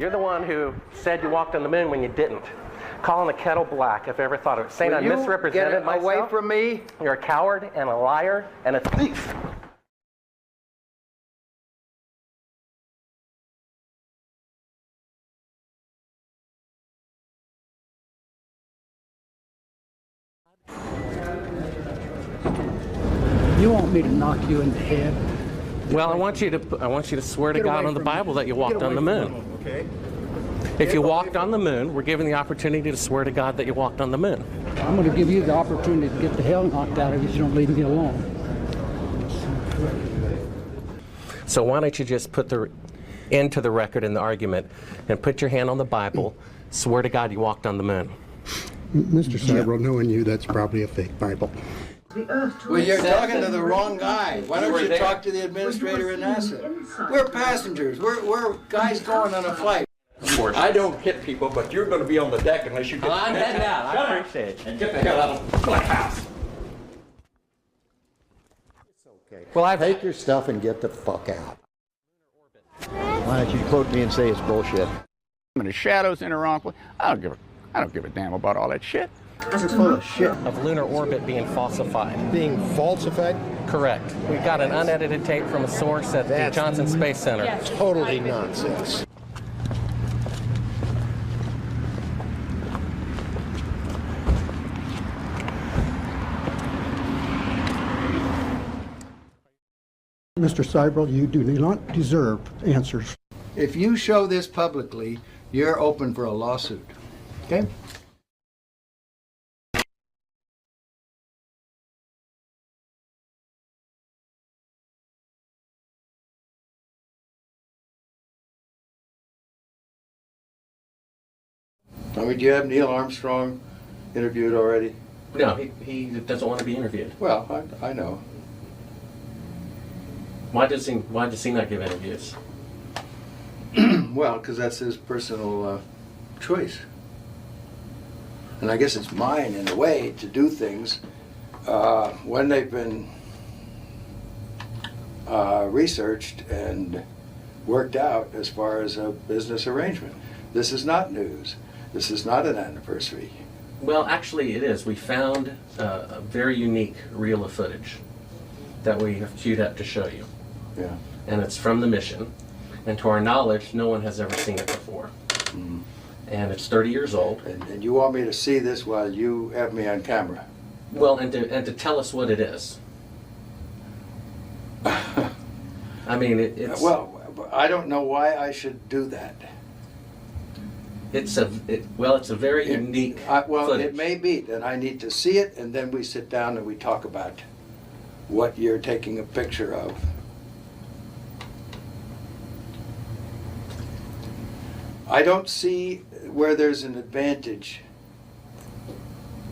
You're the one who said you walked on the moon when you didn't. Calling the kettle black, if I ever thought of it. Saying I misrepresented myself. Away from me. You're a coward and a liar and a thief. You want me to knock you in the head? Well, I want you to swear to God on the Bible that you walked on the moon. Okay. If you walked on the moon, we're given the opportunity to swear to God that you walked on the moon. I'm going to give you the opportunity to get the hell knocked out of you if you don't leave me alone. So why don't you just put the into the record in the argument and put your hand on the Bible, swear to God you walked on the moon. Mr. Cybro, knowing you, that's probably a fake Bible. Well, you're talking to the wrong guy. Why don't you talk to the administrator in NASA? We're passengers. We're guys going on a flight. I don't hit people, but you're going to be on the deck unless you get... I'm heading out. I appreciate it. And get the hell out of my house. It's okay. Well, take your stuff and get the fuck out. Why don't you quote me and say it's bullshit? In the shadows in the wrong place. I don't give a damn about all that shit. You're full of shit. Of lunar orbit being falsified. Being falsified? Correct. We've got an unedited tape from a source at the Johnson Space Center. Totally nonsense. Mr. Cybro, you do not deserve answers. If you show this publicly, you're open for a lawsuit. Okay? I mean, do you have Neil Armstrong interviewed already? No, he doesn't want to be interviewed. Well, I know. Why does he not give interviews? Well, because that's his personal choice. And I guess it's mine, in a way, to do things when they've been researched and worked out as far as a business arrangement. This is not news. This is not an anniversary. Well, actually it is. We found a very unique reel of footage that we have queued up to show you. Yeah. And it's from the mission. And to our knowledge, no one has ever seen it before. Mm-hmm. And it's 30 years old. And you want me to see this while you have me on camera? Well, and to tell us what it is. I mean, it's... Well, I don't know why I should do that. It's a very unique footage. It may be that I need to see it, and then we sit down and we talk about what you're taking a picture of. I don't see where there's an advantage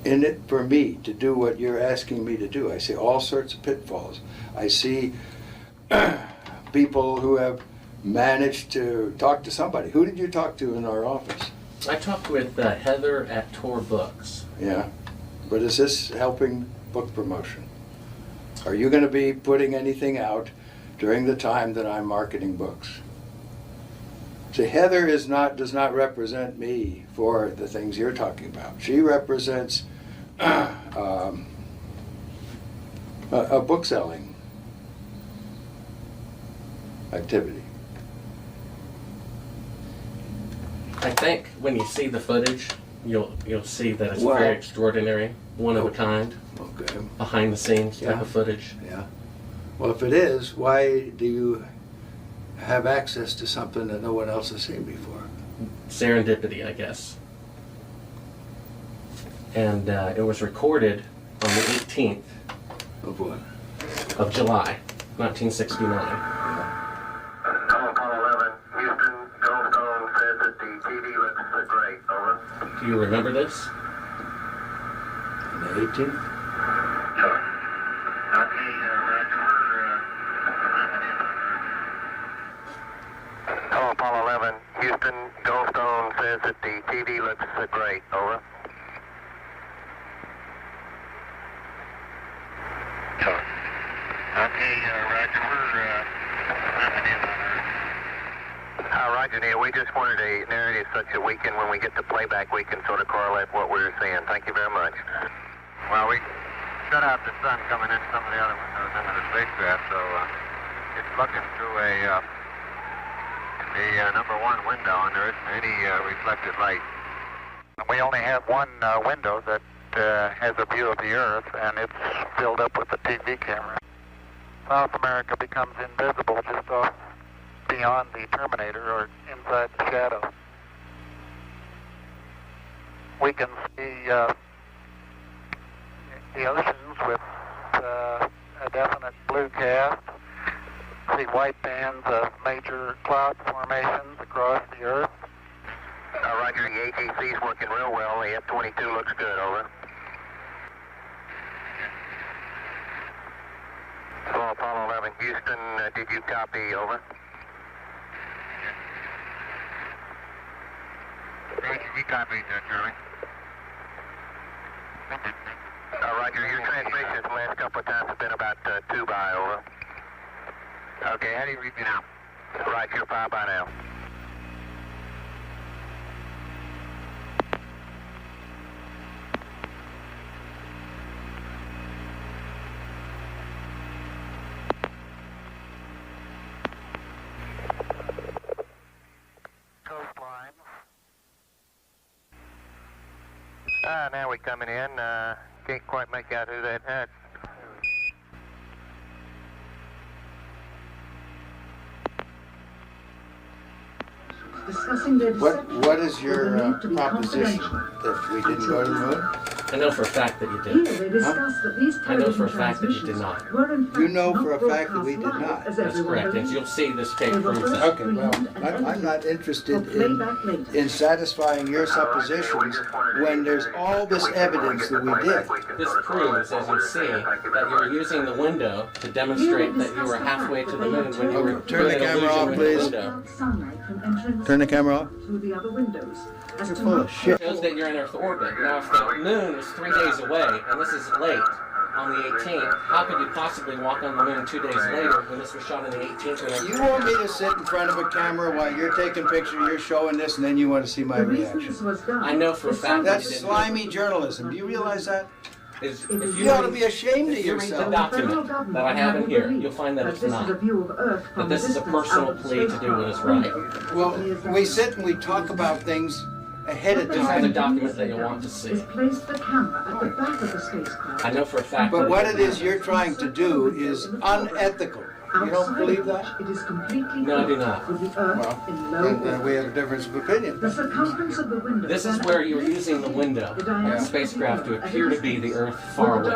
in it for me to do what you're asking me to do. I see all sorts of pitfalls. I see people who have managed to talk to somebody. Who did you talk to in our office? I talked with Heather at Tor Books. Yeah, but is this helping book promotion? Are you going to be putting anything out during the time that I'm marketing books? See, Heather does not represent me for the things you're talking about. She represents a book selling activity. I think when you see the footage, you'll see that it's very extraordinary, one of a kind, behind the scenes type of footage. Yeah. Well, if it is, why do you have access to something that no one else has seen before? Serendipity, I guess. And it was recorded on the 18th of what? Of July, 1969. Do you remember this? On the 18th? Sure. Hello, Apollo 11. Houston, Goldstone says that the TV looks great. Over. Sure. Okay, Roger. We're mapping in on Earth. Roger, Neil. We just wanted a narrative such that we can, when we get the playback, we can sort of correlate what we're seeing. Thank you very much. Well, we shut out the sun coming in some of the other windows into the spacecraft, so it's looking through the number one window, and there isn't any reflected light. We only have one window that has a view of the Earth, and it's filled up with the TV camera. South America becomes invisible just off beyond the terminator or inside the shadow. We can see the oceans with a definite blue cast, see white bands of major cloud formations across the Earth. Roger, the ATC is working real well. The F-22 looks good, over. So Apollo 11, Houston, did you copy, over? ATC copied, Charlie. Roger, your transmissions the last couple of times have been about 2 by, over. Okay, how do you read me now? Right, you're 5 by now. Coastline. Now we're coming in. Can't quite make out who that had. What is your proposition? That we didn't go to the moon? I know for a fact that you did. I know for a fact that you did not. You know for a fact that we did not. That's correct, and you'll see this tape proves that. Okay, well, I'm not interested in satisfying your suppositions when there's all this evidence that we did. This proves, as you see, that you were using the window to demonstrate that you were halfway to the moon when you were Turn the doing an camera off, illusion with please. the window. Turn the camera off. Through the other windows. You're full of shit. It shows that you're in Earth orbit. Now, if the moon is 3 days away, and this is late, on the 18th, how could you possibly walk on the moon 2 days later when this was shot on the 18th? You want me to sit in front of a camera while you're taking pictures, you're showing this, and then you want to see my reaction? I know for a fact that you That's didn't. slimy journalism. Do you realize that? If You ought to be ashamed of If you read the yourself. document that I have in here, you'll find that it's not. That this is a personal plea to do what is right. Well, we sit and we talk about things ahead of This is the time. document that you'll want to see. Place the camera at the back of the spacecraft. I know for a fact But that what it is you're trying to do is unethical. You don't believe that? It is completely No, I do not. with the Earth Well, in low then we have a difference of opinion. The circumference of the window. This is where you're using the window of the spacecraft to appear to be the Earth far away.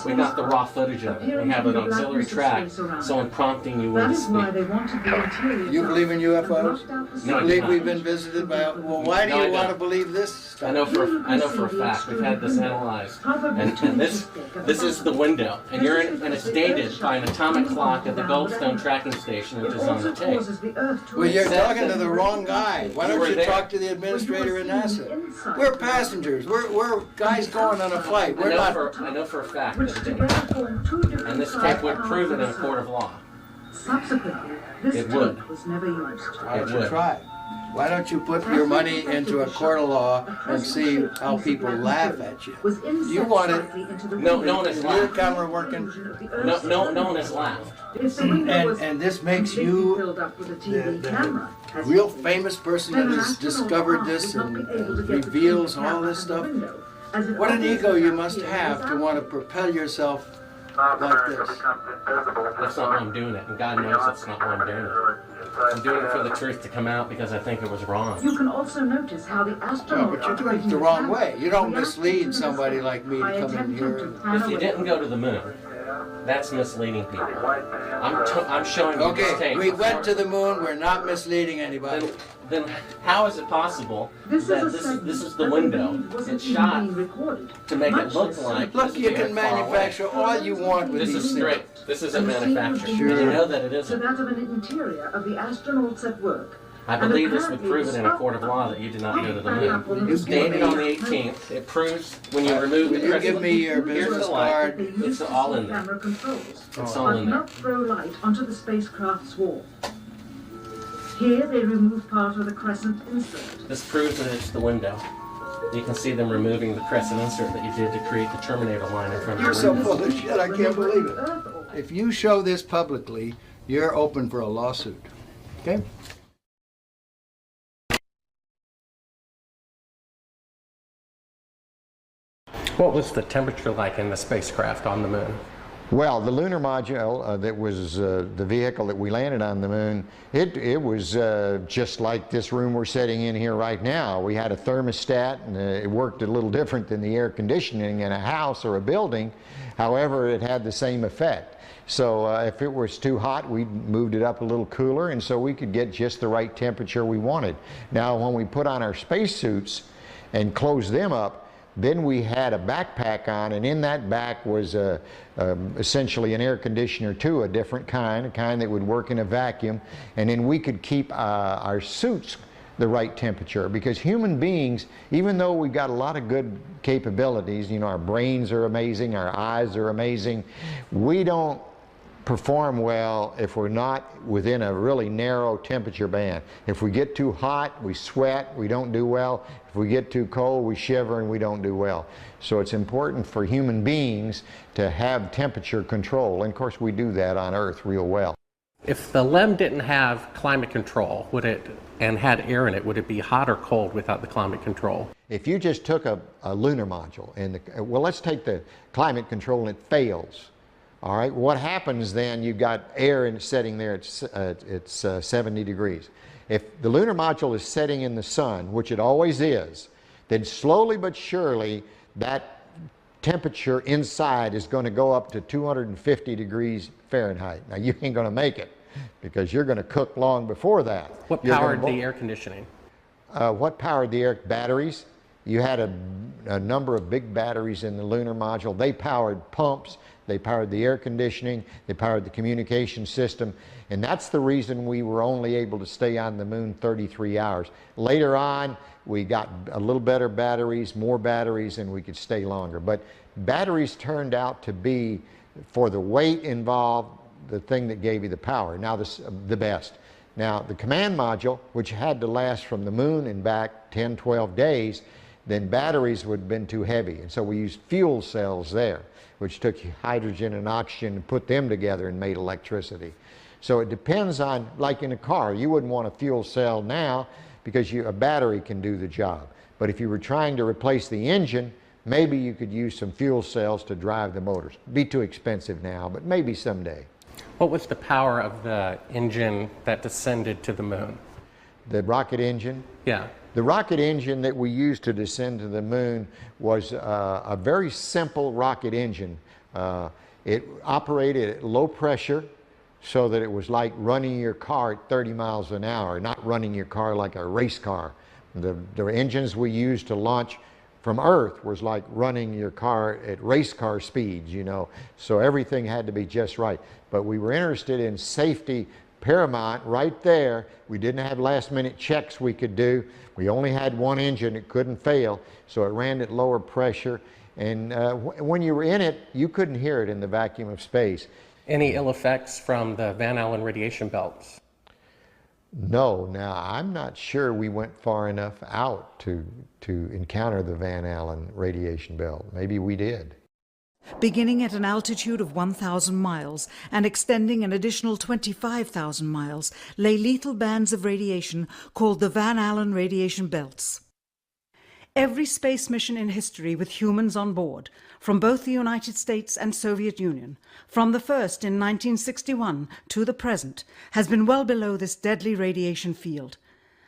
We got the raw footage of it. We have an auxiliary track, someone prompting you when That to is why speak. they wanted the interior. You believe in UFOs? No, I do Believe not. we've been visited by? Well, why do No, I you want to don't. believe this stuff? I know for a fact. We've had this analyzed, and this is the window, and and it's dated by an atomic clock at the Goldstone tracking station, which is on the tape. Well, you're talking to the wrong guy. Why don't you talk to the administrator at NASA? We're passengers. We're guys going on a flight. We're not. I know for a fact that it didn't. And this tape would prove it in a court of law. Subsequently, this It would. tape was never used. Why don't It you would. try? Why don't you put your money into a court of law and see how people laugh at you? You want it? No one has Is your laughed. camera working? No one has laughed. And this makes you the real famous person that has discovered this and reveals all this stuff. What an ego you must have to want to propel yourself like this. That's not why I'm doing it, and God knows that's not why I'm doing it. I'm doing it for the truth to come out because I think it was wrong. You can also notice how the No, astronaut. but you're doing it the wrong way. You don't mislead somebody like me to come in here. If you didn't go to the moon, that's misleading people. I'm showing you this Okay, tape. we went to the moon. We're not misleading anybody. Then how is it possible that this is the window? It's shot to make it look like Look, this you is can far away. manufacture all you want with This these is things. straight. This isn't manufactured. Sure. You know that it To isn't. that of an interior of the astronauts at work. I believe this would prove it in a court of law that you did not go to the moon. It's dated on the 18th. It proves when you remove Will the you crystal. give me your Here's business the light. card? It's all in there. Camera controls. It's all But in there. not throw light onto the spacecraft's wall. Here they remove part of the crescent insert. This proves that it's the window. You can see them removing the crescent insert that you did to create the Terminator line in front of You're the so window. full of shit, I can't believe it. If you show this publicly, you're open for a lawsuit. Okay? What was the temperature like in the spacecraft on the moon? Well, the lunar module that was the vehicle that we landed on the moon, it was just like this room we're sitting in here right now. We had a thermostat, and it worked a little different than the air conditioning in a house or a building. However, it had the same effect. So if it was too hot, we moved it up a little cooler, and so we could get just the right temperature we wanted. Now, when we put on our spacesuits and closed them up, then we had a backpack on, and in that back was essentially an air conditioner too, a different kind, a kind that would work in a vacuum, and then we could keep our suits the right temperature, because human beings, even though we've got a lot of good capabilities, you know, our brains are amazing, our eyes are amazing, we don't perform well if we're not within a really narrow temperature band. If we get too hot, we sweat, we don't do well. If we get too cold, we shiver and we don't do well. So it's important for human beings to have temperature control, and of course we do that on Earth real well. If the LEM didn't have climate control, and had air in it, would it be hot or cold without the climate control? If you just took a lunar module, and well, let's take the climate control and it fails. All right, what happens then, you've got air and setting there, it's 70 degrees. If the lunar module is setting in the sun, which it always is, then slowly but surely that temperature inside is going to go up to 250 degrees Fahrenheit. Now you ain't going to make it, because you're going to cook long before that. What powered the air conditioning? What powered the air? Batteries. You had a number of big batteries in the lunar module. They powered pumps, they powered the air conditioning, they powered the communication system, and that's the reason we were only able to stay on the moon 33 hours. Later on, we got a little better batteries, more batteries, and we could stay longer. But batteries turned out to be, for the weight involved, the thing that gave you the power. Now the best. Now the command module, which had to last from the moon and back 10, 12 days, then batteries would have been too heavy. And so we used fuel cells there, which took hydrogen and oxygen and put them together and made electricity. So it depends on, like in a car, you wouldn't want a fuel cell now because a battery can do the job. But if you were trying to replace the engine, maybe you could use some fuel cells to drive the motors. It'd be too expensive now, but maybe someday. What was the power of the engine that descended to the moon? The rocket engine? Yeah. The rocket engine that we used to descend to the moon was a very simple rocket engine. It operated at low pressure, so that it was like running your car at 30 miles an hour, not running your car like a race car. The engines we used to launch from Earth was like running your car at race car speeds, you know. So everything had to be just right. But we were interested in safety paramount right there. We didn't have last minute checks we could do. We only had one engine, it couldn't fail, so it ran at lower pressure. And when you were in it, you couldn't hear it in the vacuum of space. Any ill effects from the Van Allen radiation belts? No. Now, I'm not sure we went far enough out to encounter the Van Allen radiation belt. Maybe we did. Beginning at an altitude of 1,000 miles and extending an additional 25,000 miles, lay lethal bands of radiation called the Van Allen radiation belts. Every space mission in history with humans on board, from both the United States and Soviet Union, from the first in 1961 to the present, has been well below this deadly radiation field.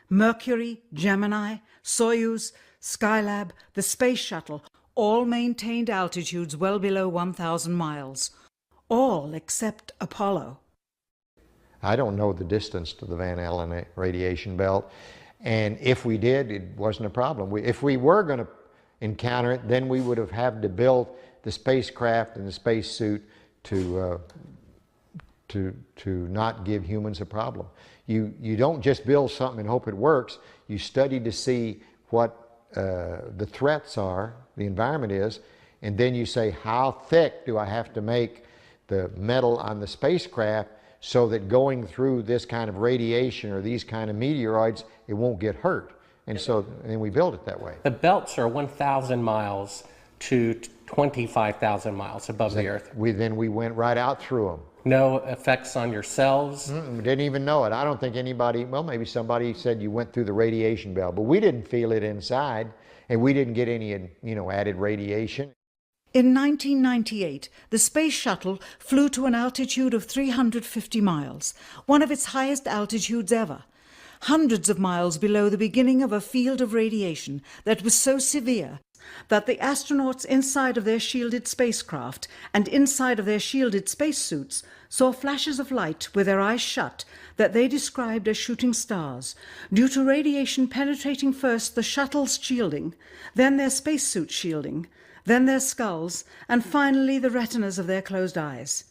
Mercury, Gemini, Soyuz, Skylab, the Space Shuttle, all maintained altitudes well below 1,000 miles. All except Apollo. I don't know the distance to the Van Allen radiation belt. And if we did, it wasn't a problem. If we were going to encounter it, then we would have had to build the spacecraft and the spacesuit to not give humans a problem. You don't just build something and hope it works. You study to see what the threats are, the environment is, and then you say, how thick do I have to make the metal on the spacecraft so that going through this kind of radiation or these kind of meteoroids, it won't get hurt. And so then we build it that way. The belts are 1,000 miles to 25,000 miles above the Earth. Then we went right out through them. No effects on your cells? Didn't even know it. I don't think anybody, well, maybe somebody said you went through the radiation belt, but we didn't feel it inside, and we didn't get any, added radiation. In 1998, the Space Shuttle flew to an altitude of 350 miles, one of its highest altitudes ever, hundreds of miles below the beginning of a field of radiation that was so severe that the astronauts inside of their shielded spacecraft and inside of their shielded spacesuits saw flashes of light with their eyes shut that they described as shooting stars, due to radiation penetrating first the shuttle's shielding, then their spacesuit shielding, then their skulls, and finally the retinas of their closed eyes.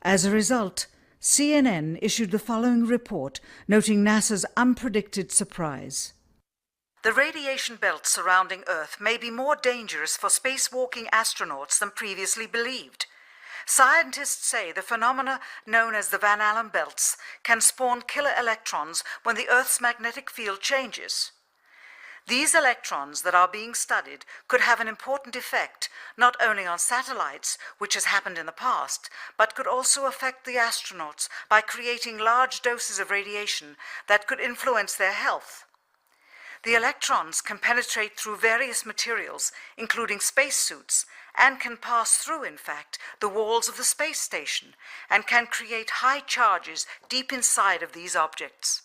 As a result, CNN issued the following report noting NASA's unpredicted surprise. The radiation belt surrounding Earth may be more dangerous for spacewalking astronauts than previously believed. Scientists say the phenomena known as the Van Allen belts can spawn killer electrons when the Earth's magnetic field changes. These electrons that are being studied could have an important effect not only on satellites, which has happened in the past, but could also affect the astronauts by creating large doses of radiation that could influence their health. The electrons can penetrate through various materials, including spacesuits, and can pass through, in fact, the walls of the space station, and can create high charges deep inside of these objects.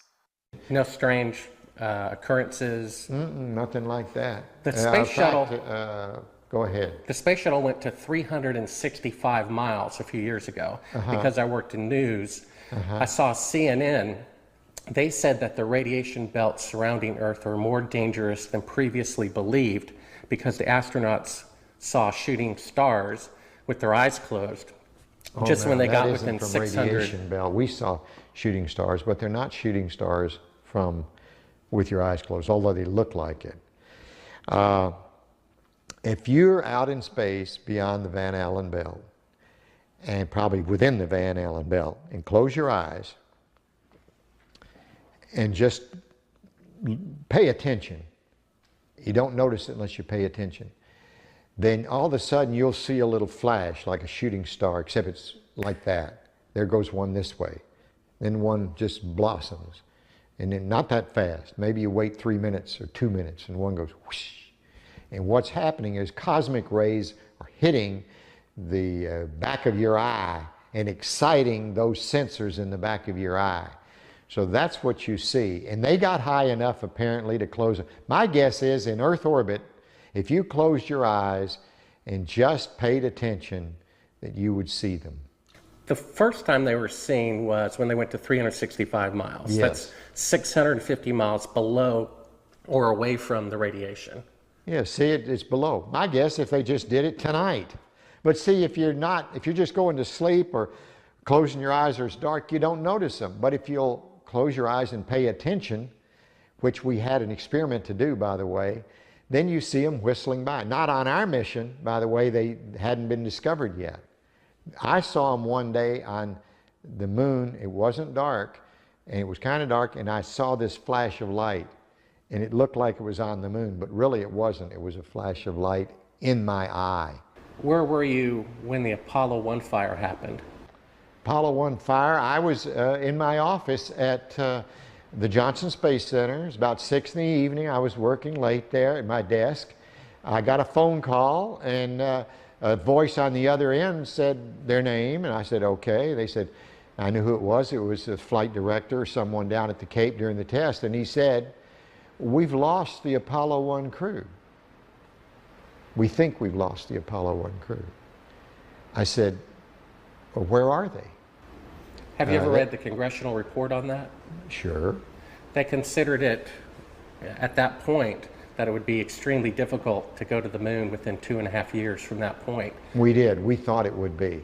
No strange occurrences? Nothing like that. The space shuttle... go ahead. The space shuttle went to 365 miles a few years ago. Because I worked in news. I saw CNN. They said that the radiation belts surrounding Earth are more dangerous than previously believed because the astronauts saw shooting stars with their eyes closed just when they got within 600. Radiation belt. We saw shooting stars, but they're not shooting stars from with your eyes closed, although they look like it. If you're out in space beyond the Van Allen belt, and probably within the Van Allen belt, and close your eyes, and just pay attention. You don't notice it unless you pay attention. Then all of a sudden you'll see a little flash like a shooting star, except it's like that. There goes one this way. Then one just blossoms. And then not that fast. Maybe you wait 3 minutes or 2 minutes and one goes whoosh. And what's happening is cosmic rays are hitting the back of your eye and exciting those sensors in the back of your eye. So that's what you see. And they got high enough apparently to close it. My guess is in Earth orbit, if you closed your eyes and just paid attention, that you would see them. The first time they were seen was when they went to 365 miles. Yes. That's 650 miles below or away from the radiation. Yeah, see, it's below. My guess if they just did it tonight. But see, if you're just going to sleep or closing your eyes or it's dark, you don't notice them. But if you'll close your eyes and pay attention, which we had an experiment to do, by the way, then you see them whistling by. Not on our mission, by the way, they hadn't been discovered yet. I saw them one day on the moon. It wasn't dark, and it was kind of dark, and I saw this flash of light, and it looked like it was on the moon, but really it wasn't. It was a flash of light in my eye. Where were you when the Apollo 1 fire happened? Apollo 1 fire, I was in my office at the Johnson Space Center. It was about 6 in the evening. I was working late there at my desk. I got a phone call, and a voice on the other end said their name, and I said, okay. They said, I knew who it was. It was the flight director or someone down at the Cape during the test, and he said, we've lost the Apollo 1 crew. We think we've lost the Apollo 1 crew. I said, well, where are they? Have you ever read the congressional report on that? Sure. They considered it, at that point, that it would be extremely difficult to go to the moon within 2.5 years from that point. We did. We thought it would be.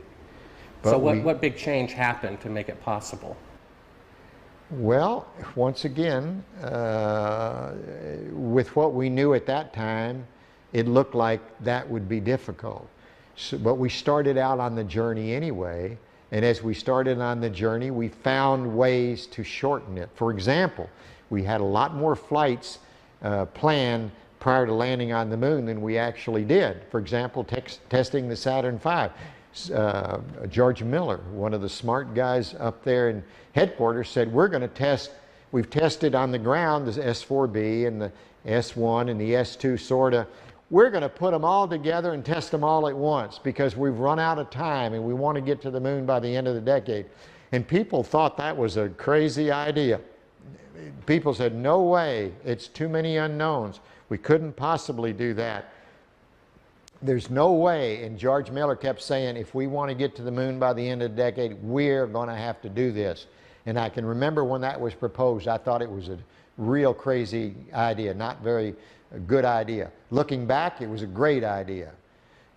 But so what big change happened to make it possible? Well, once again, with what we knew at that time, it looked like that would be difficult. So, but we started out on the journey anyway, And as we started on the journey, we found ways to shorten it. For example, we had a lot more flights planned prior to landing on the moon than we actually did. For example, testing the Saturn V. George Miller, one of the smart guys up there in headquarters, said, we're going to test, we've tested on the ground the S4B and the S1 and the S2 sorta. We're going to put them all together and test them all at once because we've run out of time and we want to get to the moon by the end of the decade. And people thought that was a crazy idea. People said, no way, it's too many unknowns. We couldn't possibly do that. There's no way, and George Miller kept saying, if we want to get to the moon by the end of the decade, we're going to have to do this. And I can remember when that was proposed, I thought it was a real crazy idea, not very good idea. Looking back, it was a great idea.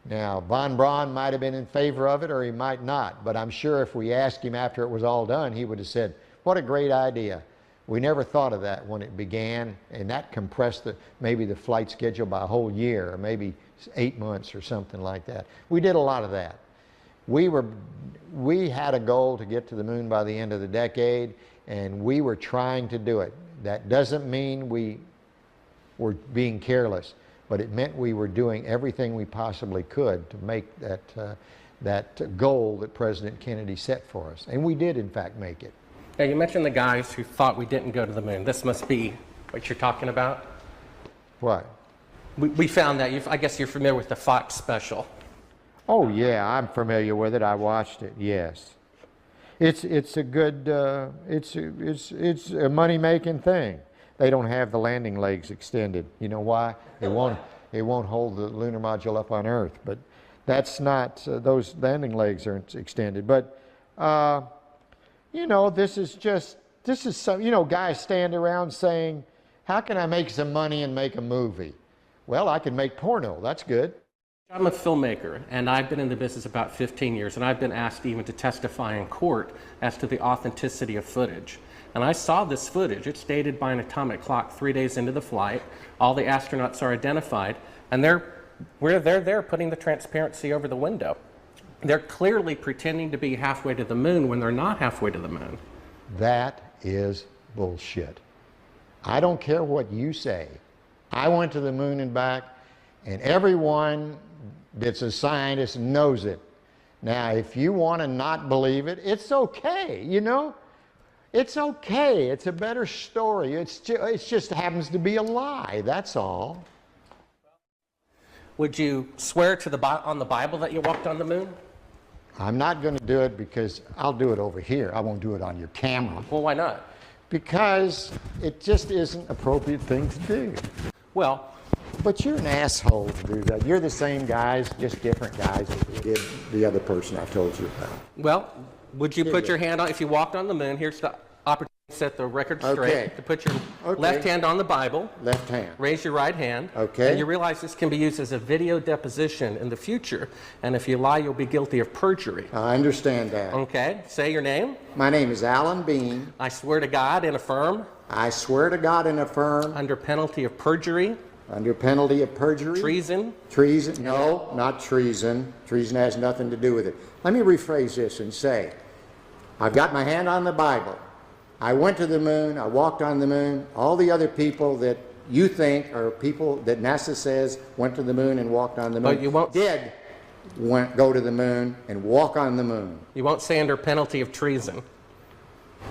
Now, von Braun might have been in favor of it or he might not, but I'm sure if we asked him after it was all done, he would have said, what a great idea. We never thought of that when it began, and that compressed maybe the flight schedule by a whole year or maybe 8 months or something like that. We did a lot of that. We had a goal to get to the moon by the end of the decade, and we were trying to do it. That doesn't mean we were being careless, but it meant we were doing everything we possibly could to make that goal that President Kennedy set for us. And we did, in fact, make it. Now, you mentioned the guys who thought we didn't go to the moon. This must be what you're talking about? What? We found that. I guess you're familiar with the Fox special. Oh, yeah, I'm familiar with it. I watched it, yes. It's a good, it's a money-making thing. They don't have the landing legs extended. You know why? It won't hold the lunar module up on Earth, but that's not, those landing legs aren't extended. But, you know, this is some, you know, guys stand around saying, how can I make some money and make a movie? Well, I can make porno, that's good. I'm a filmmaker, and I've been in the business about 15 years, and I've been asked even to testify in court as to the authenticity of footage. And I saw this footage. It's dated by an atomic clock 3 days into the flight. All the astronauts are identified, and they're there putting the transparency over the window. They're clearly pretending to be halfway to the moon when they're not halfway to the moon. That is bullshit. I don't care what you say. I went to the moon and back, and everyone that's a scientist knows it. Now, if you want to not believe it, it's okay, you know? It's okay. It's a better story. It just happens to be a lie, that's all. Would you swear to on the Bible that you walked on the moon? I'm not going to do it because I'll do it over here. I won't do it on your camera. Well, why not? Because it just isn't an appropriate thing to do. Well, but you're an asshole to do that. You're the same guys, just different guys that did the other person I told you about. Well, would you put your hand on, if you walked on the moon, here's the opportunity to set the record straight, to put your left hand on the Bible. Left hand. Raise your right hand. Okay. And you realize this can be used as a video deposition in the future. And if you lie, you'll be guilty of perjury. I understand that. Okay. Say your name. My name is Alan Bean. I swear to God and affirm. I swear to God and affirm. Under penalty of perjury. Under penalty of perjury. Treason. Treason. No, not treason. Treason has nothing to do with it. Let me rephrase this and say, I've got my hand on the Bible. I went to the moon. I walked on the moon. All the other people that you think are people that NASA says went to the moon and walked on the moon but you won't, go to the moon and walk on the moon. You won't say under penalty of treason.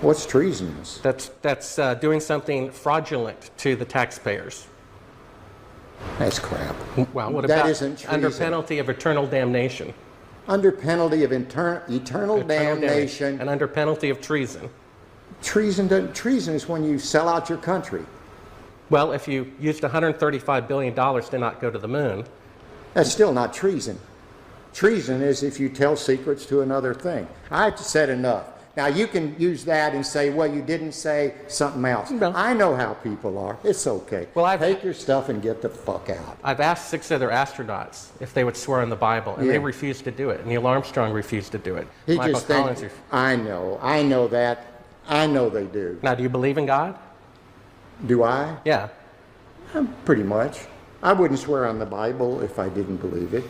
What's treasonous? That's doing something fraudulent to the taxpayers. That's crap. Well, what that about isn't treason. Under penalty of eternal damnation? Under penalty of eternal damnation. And under penalty of treason? Treason is when you sell out your country. Well, if you used $135 billion to not go to the moon. That's still not treason. Treason is if you tell secrets to another thing. I've said enough. Now, you can use that and say, well, you didn't say something else. No. I know how people are. It's okay. Well, take your stuff and get the fuck out. I've asked 6 other astronauts if they would swear on the Bible, and they refused to do it. Neil Armstrong refused to do it. He just thinks, I know that. I know they do. Now, do you believe in God? Do I? Yeah. Pretty much. I wouldn't swear on the Bible if I didn't believe it.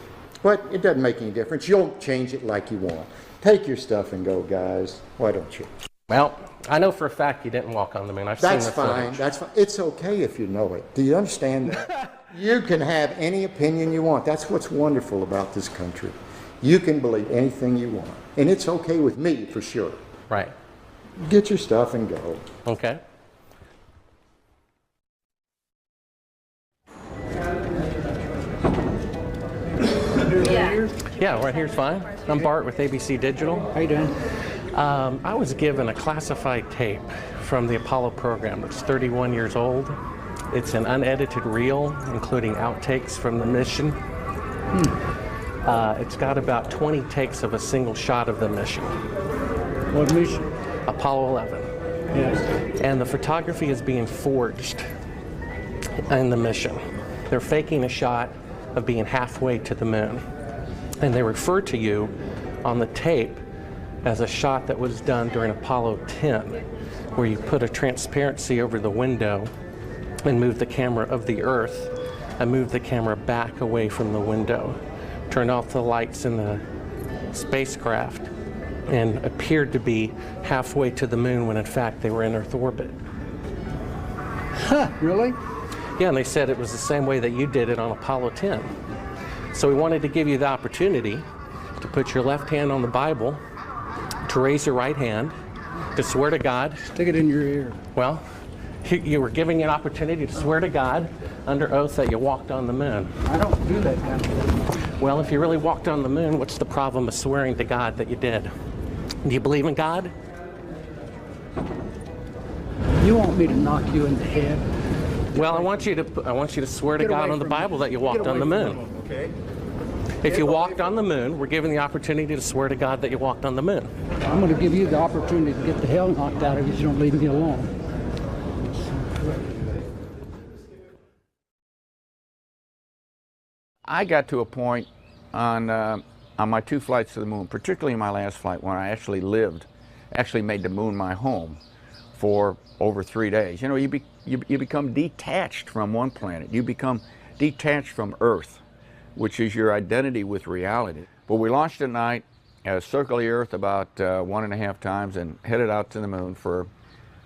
But it doesn't make any difference. You'll change it like you want. Take your stuff and go, guys. Why don't you? Well, I know for a fact you didn't walk on the moon. I've seen the footage. That's fine. That's fine. It's okay if you know it. Do you understand that? You can have any opinion you want. That's what's wonderful about this country. You can believe anything you want. And it's okay with me, for sure. Right. Get your stuff and go. Okay. Yeah, right here's fine. I'm Bart with ABC Digital. How you doing? I was given a classified tape from the Apollo program that's 31 years old. It's an unedited reel, including outtakes from the mission. It's got about 20 takes of a single shot of the mission. What mission? Apollo 11. Yes. And the photography is being forged in the mission. They're faking a shot of being halfway to the moon. And they refer to you on the tape as a shot that was done during Apollo 10, where you put a transparency over the window and move the camera of the Earth and move the camera back away from the window, turn off the lights in the spacecraft, and appeared to be halfway to the moon when in fact they were in Earth orbit. Huh, really? Yeah, and they said it was the same way that you did it on Apollo 10. So we wanted to give you the opportunity to put your left hand on the Bible, to raise your right hand, to swear to God. Stick it in your ear. Well, you were giving an opportunity to swear to God under oath that you walked on the moon. I don't do that kind of thing. Well, if you really walked on the moon, what's the problem of swearing to God that you did? Do you believe in God? You want me to knock you in the head? Well, I want you to swear to God on the Bible that you walked on the moon. Okay? If you walked on the moon, we're given the opportunity to swear to God that you walked on the moon. I'm going to give you the opportunity to get the hell knocked out of you if you don't leave me alone. I got to a point on my 2 flights to the moon, particularly my last flight, when I actually made the moon my home for over 3 days. You know, you become detached from one planet. You become detached from Earth, which is your identity with reality. But we launched at night, circled the Earth about 1.5 times, and headed out to the moon for a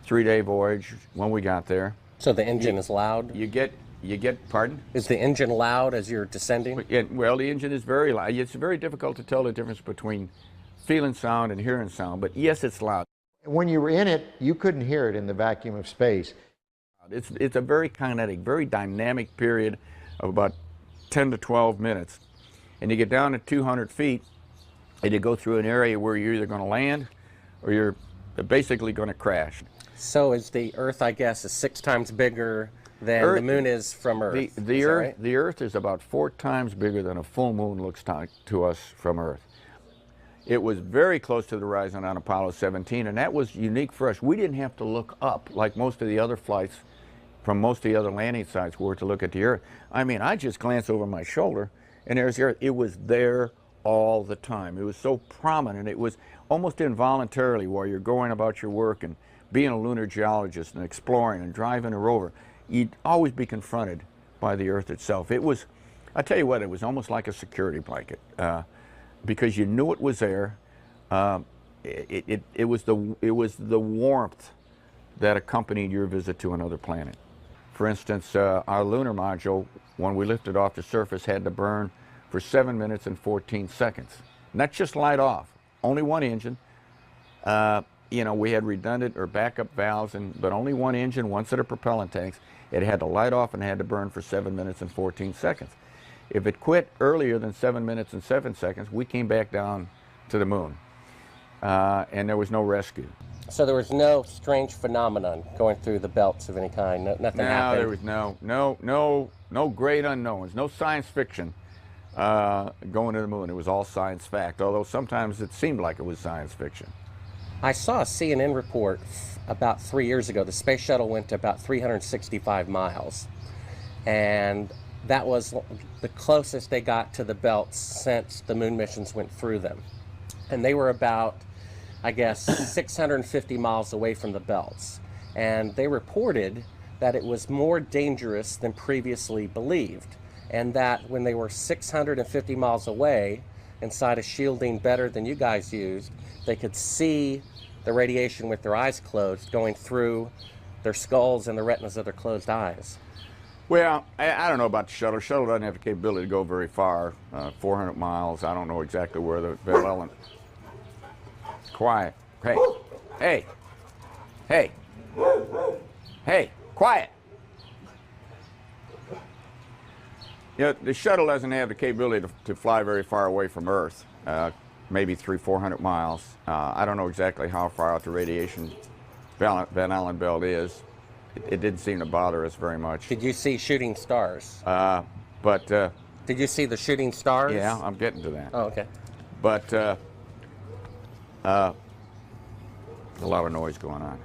3-day voyage when we got there. So the engine is loud? You get, pardon? Is the engine loud as you're descending? Well, the engine is very loud. It's very difficult to tell the difference between feeling sound and hearing sound, but yes, it's loud. When you were in it, you couldn't hear it in the vacuum of space. It's a very kinetic, very dynamic period of about 10 to 12 minutes. And you get down to 200 feet, and you go through an area where you're either going to land or you're basically going to crash. So is the Earth, I guess, is 6 times bigger than the moon is from Earth? The Earth is about 4 times bigger than a full moon looks to us from Earth. It was very close to the horizon on Apollo 17, and that was unique for us. We didn't have to look up like most of the other flights from most of the other landing sites were to look at the Earth. I mean, I just glanced over my shoulder, and there's the Earth. It was there all the time. It was so prominent. It was almost involuntarily while you're going about your work and being a lunar geologist and exploring and driving a rover, you'd always be confronted by the Earth itself. It was, I tell you what, it was almost like a security blanket. Because you knew it was there. It was the warmth that accompanied your visit to another planet. For instance, our lunar module, when we lifted off the surface, had to burn for 7 minutes and 14 seconds. Not just light off, only one engine. You know, we had redundant or backup valves, but only one engine, one set of propellant tanks. It had to light off and had to burn for 7 minutes and 14 seconds. If it quit earlier than 7 minutes and 7 seconds, we came back down to the moon, and there was no rescue. So there was no strange phenomenon going through the belts of any kind. Nothing happened. There was no great unknowns, no science fiction going to the moon. It was all science fact, although sometimes it seemed like it was science fiction. I saw a CNN report about 3 years ago. The space shuttle went to about 365 miles, and that was the closest they got to the belts since the moon missions went through them. And they were about, I guess, 650 miles away from the belts. And they reported that it was more dangerous than previously believed. and that when they were 650 miles away, inside a shielding better than you guys used, they could see the radiation with their eyes closed going through their skulls and the retinas of their closed eyes. Well, I don't know about the shuttle. The shuttle doesn't have the capability to go very far, 400 miles. I don't know exactly where the Bell Ellen. Quiet. Hey. Hey. Hey. Hey. Quiet. You know, the shuttle doesn't have the capability to fly very far away from Earth, maybe 300-400 miles. I don't know exactly how far out the radiation Van Allen belt is. It didn't seem to bother us very much. Did you see shooting stars? Did you see the shooting stars? Yeah, I'm getting to that. Oh, okay. But a lot of noise going on.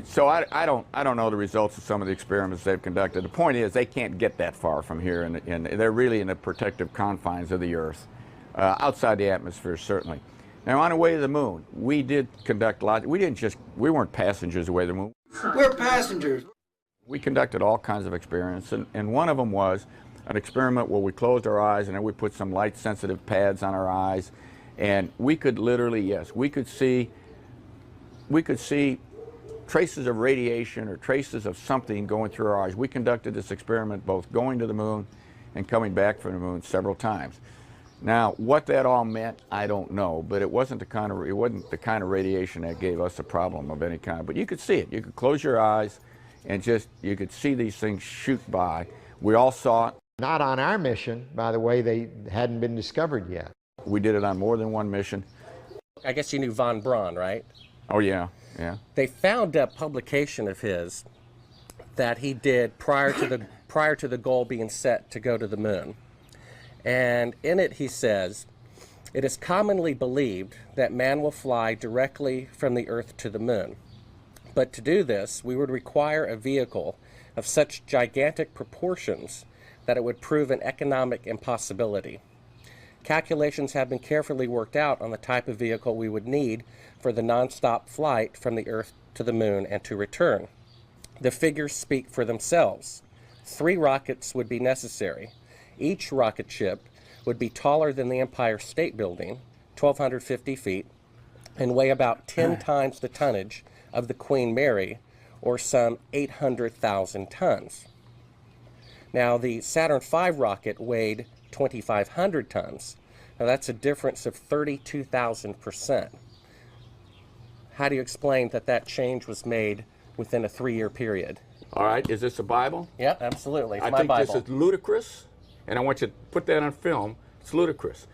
So I don't know the results of some of the experiments they've conducted. The point is they can't get that far from here, and they're really in the protective confines of the Earth, outside the atmosphere certainly. Now on the way to the moon, we did conduct lots. We weren't passengers away to the moon. We're passengers. We conducted all kinds of experiments, and one of them was an experiment where we closed our eyes and then we put some light-sensitive pads on our eyes, and we could literally, yes, we could see traces of radiation or traces of something going through our eyes. We conducted this experiment both going to the moon and coming back from the moon several times. Now, what that all meant, I don't know, but it wasn't the kind of radiation that gave us a problem of any kind. But you could see it. You could close your eyes and you could see these things shoot by. We all saw it. Not on our mission, by the way, they hadn't been discovered yet. We did it on more than one mission. I guess you knew von Braun, right? Oh, yeah, yeah. They found a publication of his that he did prior to the goal being set to go to the moon. And in it he says, "It is commonly believed that man will fly directly from the Earth to the moon. But to do this, we would require a vehicle of such gigantic proportions that it would prove an economic impossibility. Calculations have been carefully worked out on the type of vehicle we would need for the non-stop flight from the Earth to the moon and to return. The figures speak for themselves. 3 rockets would be necessary. Each rocket ship would be taller than the Empire State Building, 1,250 feet, and weigh about 10 times the tonnage of the Queen Mary, or some 800,000 tons. Now, the Saturn V rocket weighed 2,500 tons. Now, that's a difference of 32,000%. How do you explain that change was made within a 3-year period? All right, is this a Bible? Yeah, absolutely. It's I my think Bible. this is ludicrous, and I want you to put that on film. It's ludicrous.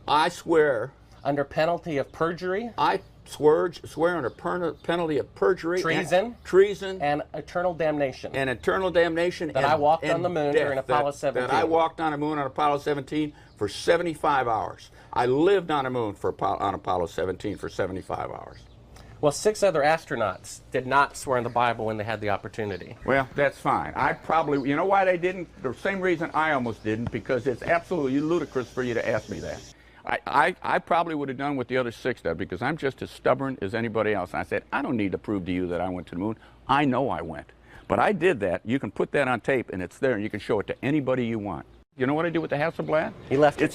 I swear. Under penalty of perjury? I swear under penalty of perjury. Treason. And eternal damnation. And eternal damnation. That I walked on the moon during Apollo 17. That I walked on the moon on Apollo 17 for 75 hours. I lived on the moon on Apollo 17 for 75 hours. Well, 6 other astronauts did not swear in the Bible when they had the opportunity. Well, that's fine. You know why they didn't? The same reason I almost didn't, because it's absolutely ludicrous for you to ask me that. I probably would have done what the other 6 did, because I'm just as stubborn as anybody else. And I said, I don't need to prove to you that I went to the moon. I know I went. But I did that. You can put that on tape, and it's there, and you can show it to anybody you want. You know what I did with the Hasselblad? He left it.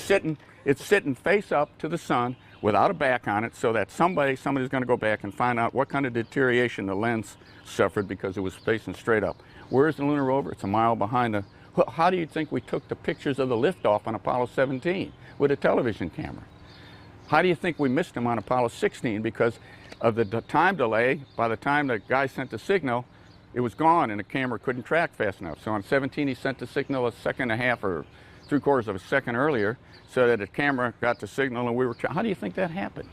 It's sitting face up to the sun without a back on it, so that somebody's going to go back and find out what kind of deterioration the lens suffered because it was facing straight up. Where's the lunar rover? It's a mile behind the... How do you think we took the pictures of the liftoff on Apollo 17 with a television camera? How do you think we missed them on Apollo 16 because of the time delay? By the time the guy sent the signal, it was gone and the camera couldn't track fast enough. So on 17 he sent the signal a second and a half or 3/4 of a second earlier, so that the camera got the signal and we were... How do you think that happened?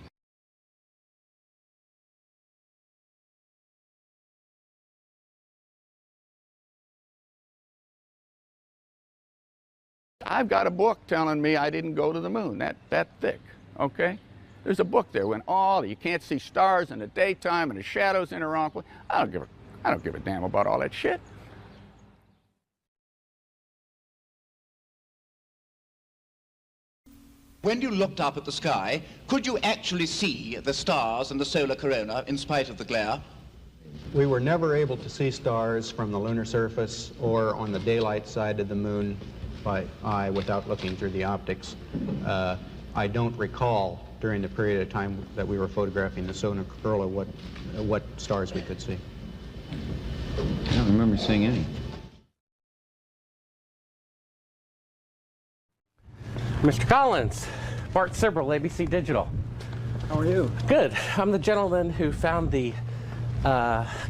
I've got a book telling me I didn't go to the moon, that thick, okay? There's a book there when you can't see stars in the daytime and the shadows in the wrong place. I don't give a damn about all that shit. When you looked up at the sky, could you actually see the stars and the solar corona in spite of the glare? We were never able to see stars from the lunar surface or on the daylight side of the moon by eye without looking through the optics. I don't recall during the period of time that we were photographing the solar corona what stars we could see. I don't remember seeing any. Mr. Collins, Bart Sibrel, ABC Digital. How are you? Good. I'm the gentleman who found the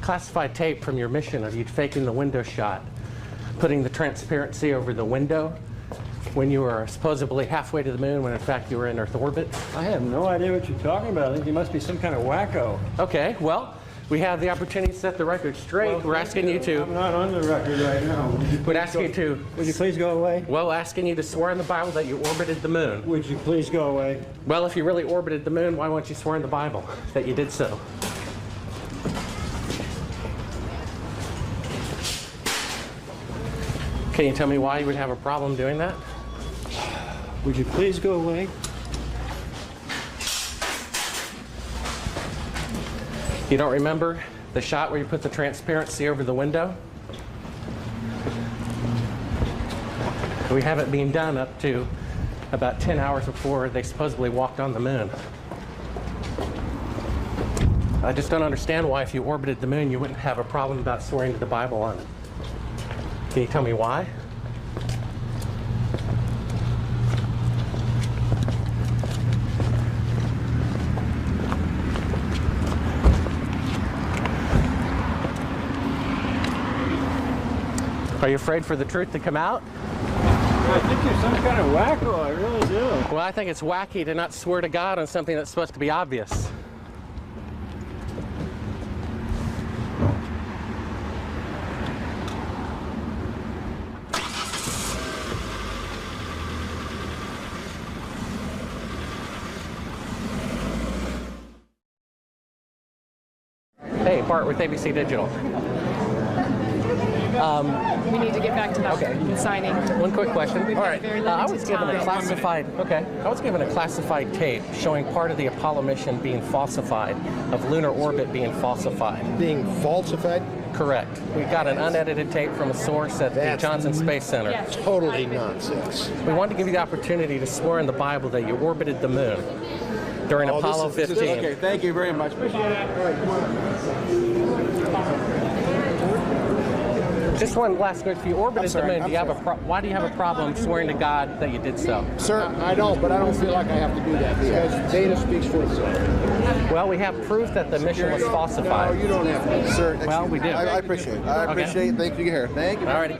classified tape from your mission of you faking the window shot, putting the transparency over the window when you were supposedly halfway to the moon when in fact you were in Earth orbit. I have no idea what you're talking about. I think you must be some kind of wacko. Okay, well, we have the opportunity to set the record straight. Well, we're asking you to... I'm not on the record right now. Would ask you to... Would you please go away? Well, asking you to swear in the Bible that you orbited the moon. Would you please go away? Well, if you really orbited the moon, why won't you swear in the Bible that you did so? Can you tell me why you would have a problem doing that? Would you please go away? You don't remember the shot where you put the transparency over the window? We have it being done up to about 10 hours before they supposedly walked on the moon. I just don't understand why if you orbited the moon you wouldn't have a problem about swearing to the Bible on it. Can you tell me why? Are you afraid for the truth to come out? I think you're some kind of wacko, I really do. Well, I think it's wacky to not swear to God on something that's supposed to be obvious. Hey, Bart with ABC Digital. We need to get back to that signing. One quick question. All right, I was given a time. classified. Okay, I was given a classified tape showing part of the Apollo mission being falsified, of lunar orbit being falsified. Being falsified? Correct. We got an unedited tape from a source at the Johnson Space Center. Yes. Totally nonsense. We wanted to give you the opportunity to swear in the Bible that you orbited the moon during Apollo 15. Okay, thank you very much. Appreciate it. All right, come on. Just one last question. If you orbited the moon, why do you have a problem swearing to God that you did so? Sir, I don't, but I don't feel like I have to do that because data speaks for itself. Well, we have proof that the mission was falsified. No, you don't have to. Sir, well, we do. I appreciate it. I appreciate it. Thank you here. Thank you. All righty.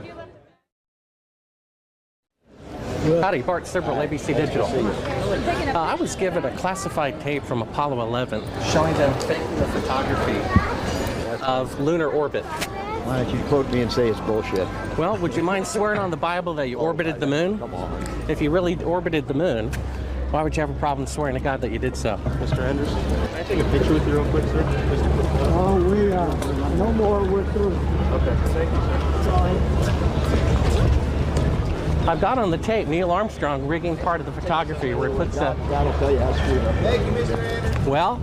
Howdy, Bart Sibrel, ABC Digital. I was given a classified tape from Apollo 11 showing them faking the photography of lunar orbit. Why don't you quote me and say it's bullshit? Well, would you mind swearing on the Bible that you orbited the moon? Come on. If you really orbited the moon, why would you have a problem swearing to God that you did so? Mr. Anderson, can I take a picture with you real quick, sir? Oh, we are. No more, we're through. Okay, thank you, sir. I've got on the tape Neil Armstrong rigging part of the photography where he puts that. That'll tell you how screwed up. Thank you, Mr. Anderson. Well,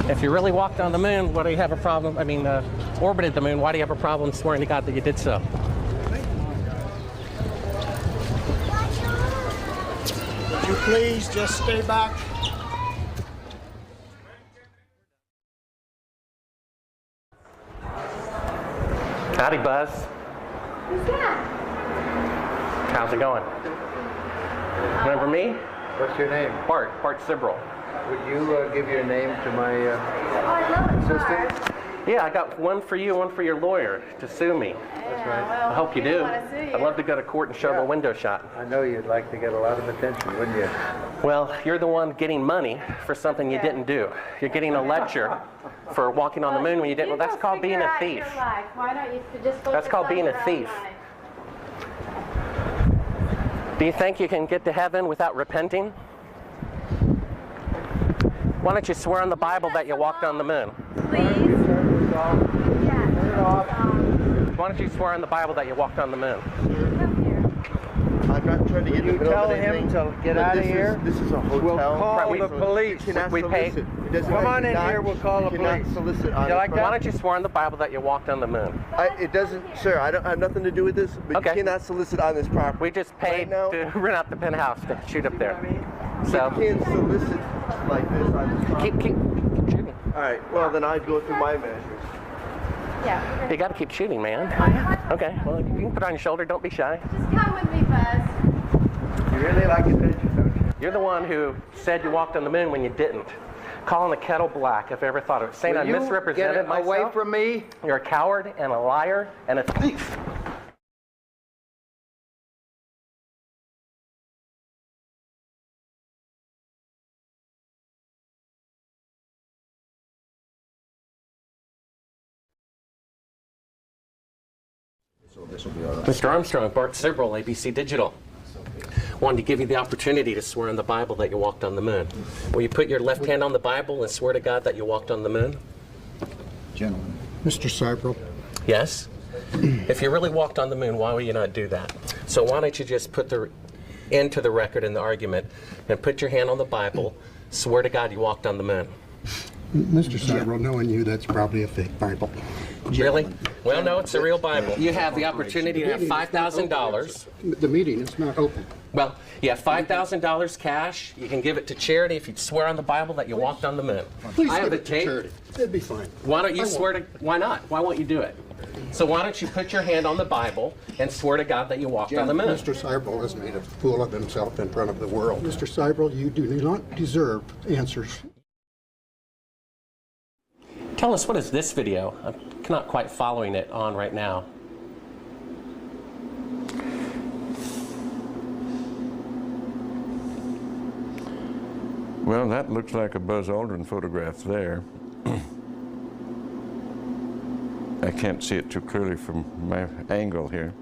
if you really walked on the moon, why do you have a problem? I mean, orbited the moon, why do you have a problem swearing to God that you did so? Would you please just stay back? Howdy, Buzz. Who's that? How's it going? Remember me? What's your name? Bart Sibrel. Would you give your name to my assistant? Yeah, I got one for you, one for your lawyer to sue me. That's right. I hope you do. I'd love to go to court and show the window shot. I know you'd like to get a lot of attention, wouldn't you? Well, you're the one getting money for something you didn't do. You're getting a lecture for walking on the moon when you didn't. Well, that's called being a thief. Why don't you just That's called being a thief. Do you think you can get to heaven without repenting? Why don't you swear on the Bible that you walked on the moon? Please? Why don't you swear on the Bible that you walked on the moon? Come here. I'm not trying to get in the middle of anything. to get out of here? This is a hotel. We'll call the police. We pay. Come on in here, we'll call the police. Solicit You like that? Why don't you swear on the Bible that you walked on the moon? It doesn't, sir, I don't have nothing to do with this, but you cannot solicit on this property. We just paid to rent out the penthouse to shoot up there. So you can't solicit like this on this property. keep shooting. All right, well then I'd go through my measures. Yeah. You got to keep shooting, man. Okay, well, you can put it on your shoulder. Don't be shy. Just come with me, Buzz. You really like adventure, don't you? You're the one who said you walked on the moon when you didn't. Calling the kettle black, if I ever thought of it. Saying I misrepresented myself. Away from me. You're a coward and a liar and a thief. Mr. Armstrong, Bart Sibrel, ABC Digital. Wanted to give you the opportunity to swear on the Bible that you walked on the moon. Will you put your left hand on the Bible and swear to God that you walked on the moon? Gentlemen. Mr. Sibrel. Yes? If you really walked on the moon, why would you not do that? So why don't you just put the end to the record in the argument and put your hand on the Bible, swear to God you walked on the moon. Mr. Sibrel, knowing you, that's probably a fake Bible. Really? Well, no, it's a real Bible. You have the opportunity to have $5,000. The meeting is not open. Well, you have $5,000 cash. You can give it to charity if you swear on the Bible that you walked on the moon. Please I have give the it to tape. charity. It'd be fine. Why don't you swear to? Why not? Why won't you do it? So why don't you put your hand on the Bible and swear to God that you walked on the moon? Mr. Sibrel has made a fool of himself in front of the world. Mr. Sibrel, you do not deserve answers. Tell us, what is this video? I'm not quite following it on right now. Well, that looks like a Buzz Aldrin photograph there. I can't see it too clearly from my angle here.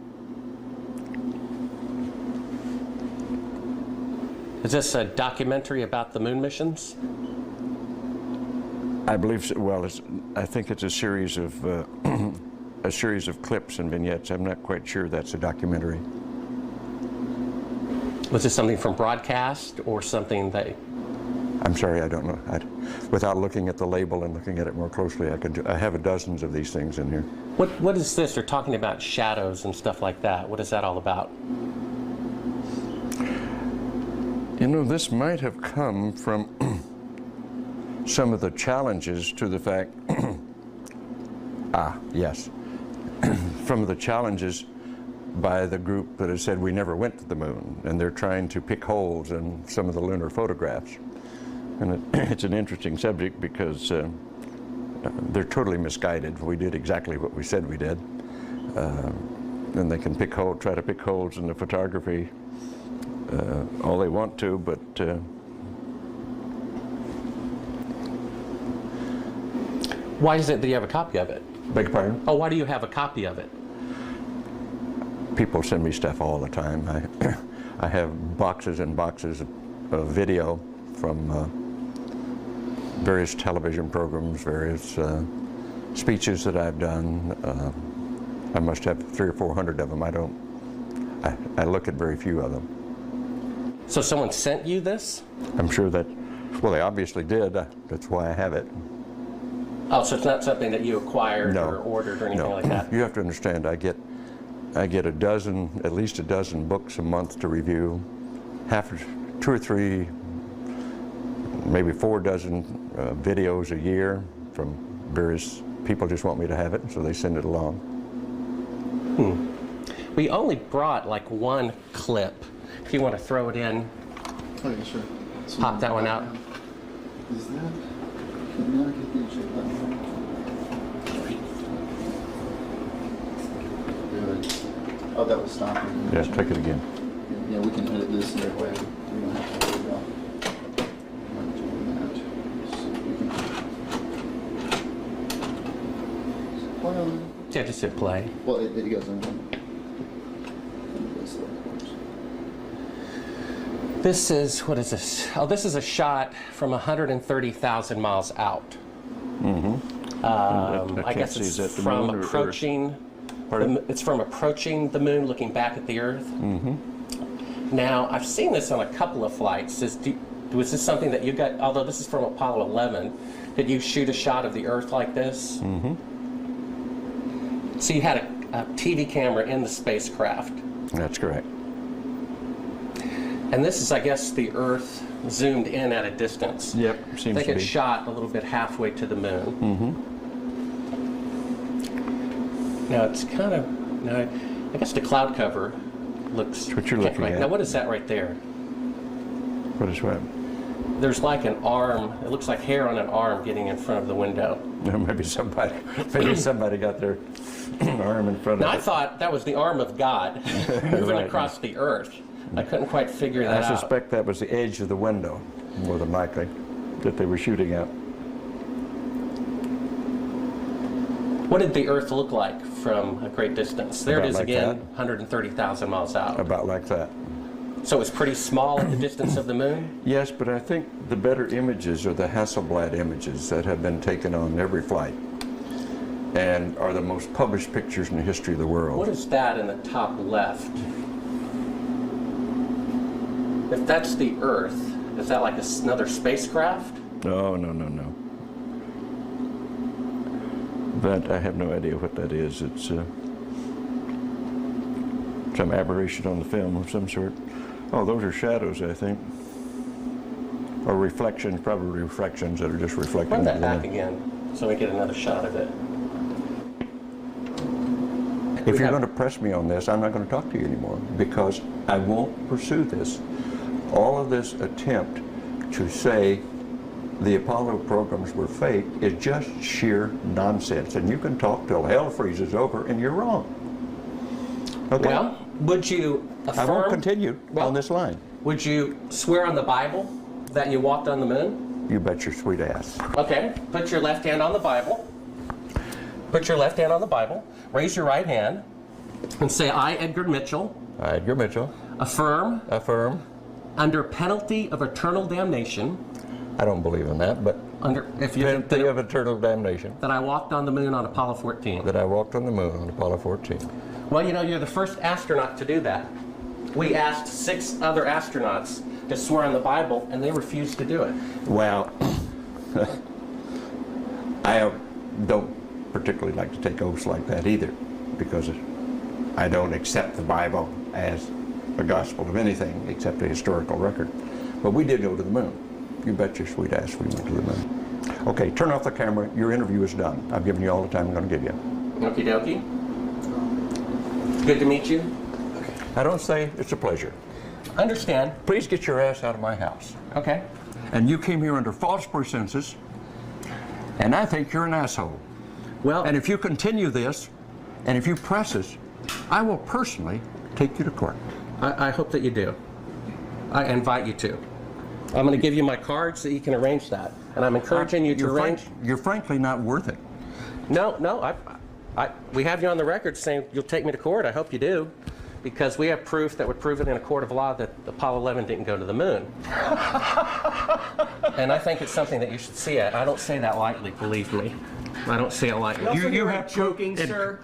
Is this a documentary about the moon missions? I believe so. Well, I think it's a series of clips and vignettes. I'm not quite sure that's a documentary. Was this something from broadcast or something that? I'm sorry, I don't know. Without looking at the label and looking at it more closely, I have dozens of these things in here. What is this? They're talking about shadows and stuff like that. What is that all about? You know, this might have come from some of the challenges to the fact, yes, from the challenges by the group that has said we never went to the moon, and they're trying to pick holes in some of the lunar photographs. And it's an interesting subject because they're totally misguided. We did exactly what we said we did. And they can try to pick holes in the photography all they want to, but why is it that you have a copy of it? Beg your pardon? Oh, why do you have a copy of it? People send me stuff all the time. I have boxes and boxes of video from various television programs, various speeches that I've done. I must have 300 or 400 of them. I look at very few of them. So someone sent you this? I'm sure that, well, they obviously did. That's why I have it. Oh, so it's not something that you acquired or ordered or anything like that? You have to understand, I get at least a dozen books a month to review, 2 or 3, maybe 4 dozen videos a year from various people just want me to have it, so they send it along. We only brought like one clip. If you want to throw it in, okay, sure. So pop that one out. Is that? Can I get the intro button? Oh, that was stopping. Yes, take it again. Yeah, we can edit this that way. We don't have to worry about doing that. So we can... Yeah, just hit play. Well, it goes on. This is, what is this? Oh, this is a shot from 130,000 miles out. Mm-hmm. I guess it's from approaching. It's from approaching the moon, looking back at the Earth. Mm-hmm. Now, I've seen this on a couple of flights. Was this something that you got, although this is from Apollo 11, did you shoot a shot of the Earth like this? Mm-hmm. So you had a TV camera in the spacecraft. That's correct. And this is, I guess, the Earth zoomed in at a distance. Yep, seems to be. I think it's shot a little bit halfway to the moon. Mm-hmm. Now it's kind of, now I guess the cloud cover looks. That's what you're looking at. Now what is that right there? What is what? There's like an arm. It looks like hair on an arm getting in front of the window. Maybe somebody got their arm in front of it. Now I thought that was the arm of God moving across the Earth. I couldn't quite figure that out. I suspect that was the edge of the window, more than likely, that they were shooting at. What did the Earth look like from a great distance? There it is again, 130,000 miles out. About like that. So it's pretty small at the distance of the moon? Yes, but I think the better images are the Hasselblad images that have been taken on every flight and are the most published pictures in the history of the world. What is that in the top left? If that's the Earth, is that like another spacecraft? No. That, I have no idea what that is. It's some aberration on the film of some sort. Oh, those are shadows, I think. Or reflections, probably reflections that are just reflecting. Run that back again so we get another shot of it. If you're going to press me on this, I'm not going to talk to you anymore because I won't pursue this. All of this attempt to say the Apollo programs were fake is just sheer nonsense. And you can talk till hell freezes over and you're wrong. Okay? Well, would you affirm? I won't continue on this line. Would you swear on the Bible that you walked on the moon? You bet your sweet ass. Okay, put your left hand on the Bible. Put your left hand on the Bible. Raise your right hand and say, I, Edgar Mitchell. I, Edgar Mitchell. Affirm. Affirm. Under penalty of eternal damnation. I don't believe in that, but penalty of eternal damnation. That I walked on the moon on Apollo 14. That I walked on the moon on Apollo 14. Well, you know, you're the first astronaut to do that. We asked 6 other astronauts to swear on the Bible, and they refused to do it. Well, I don't particularly like to take oaths like that either, because I don't accept the Bible as a gospel of anything except a historical record. But we did go to the moon. You bet your sweet ass we went to the moon. Okay, turn off the camera. Your interview is done. I've given you all the time I'm going to give you. Okie dokie. Good to meet you. I don't say it's a pleasure. Understand. Please get your ass out of my house. Okay. And you came here under false pretenses, and I think you're an asshole. Well, and if you continue this, and if you press this, I will personally take you to court. I hope that you do. I invite you to. I'm going to give you my card so you can arrange that. And I'm encouraging you to arrange. You're frankly not worth it. No, we have you on the record saying you'll take me to court. I hope you do. Because we have proof that would prove it in a court of law that Apollo 11 didn't go to the moon. And I think it's something that you should see. I don't say that lightly, believe me. I don't say it lightly. You have joking, sir.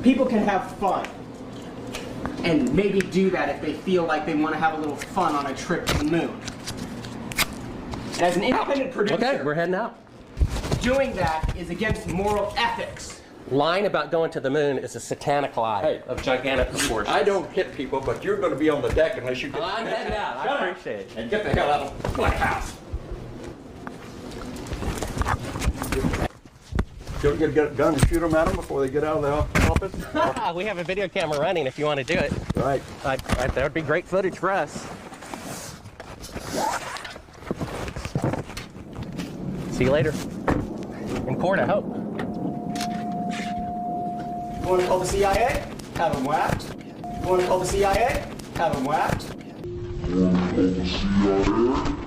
People can have fun. And maybe do that if they feel like they want to have a little fun on a trip to the moon. And as an independent producer, okay, we're heading out. Doing that is against moral ethics. Lying about going to the moon is a satanic lie of gigantic proportions. I don't hit people, but you're going to be on the deck unless you get... I'm heading out. I appreciate it. And get the hell out of my house. Don't you get a gun to shoot them at them before they get out of the office? We have a video camera running if you want to do it. Right. That would be great footage for us. See you later. In court, I hope. You want to call the CIA? Have them whacked. You want to call the CIA? Have them whacked. You want to call the CIA?